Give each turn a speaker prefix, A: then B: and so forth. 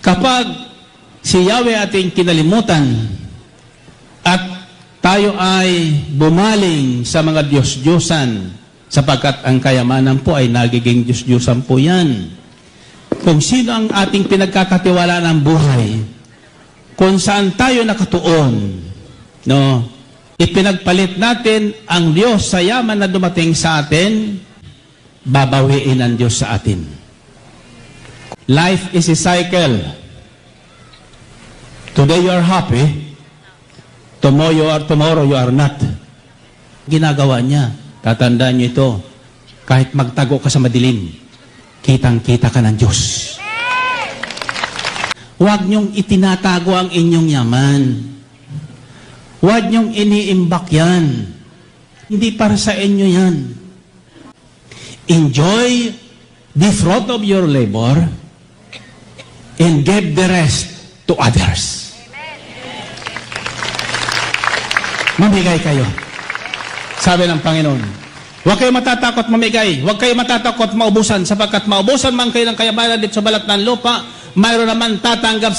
A: Kapag si Yahweh ating kinalimutan at tayo ay bumaling sa mga Diyos-Diyosan, sapagkat ang kayamanan po ay nagiging Diyos-Diyosan po yan. Kung sino ang ating pinagkakatiwalaan ng buhay, kung saan tayo nakatuon, no? Ipinagpalit natin ang Diyos sa yaman na dumating sa atin, babawiin ang Diyos sa atin. Life is a cycle. Today you are happy, tomorrow you are not. Ginagawa niya. Tatandaan niyo ito. Kahit magtago ka sa madilim, kitang-kita ka ng Diyos. Huwag niyong itinatago ang inyong yaman. Huwag niyong iniimbak yan. Hindi para sa inyo yan. Enjoy the fruit of your labor and give the rest to others. Mamigay kayo. Sabi ng Panginoon, huwag kayo matatakot mamigay, huwag kayo matatakot maubusan, sapagkat maubusan man kayo ng kayamanan dito sa balat ng lupa, mayroon naman tatanggap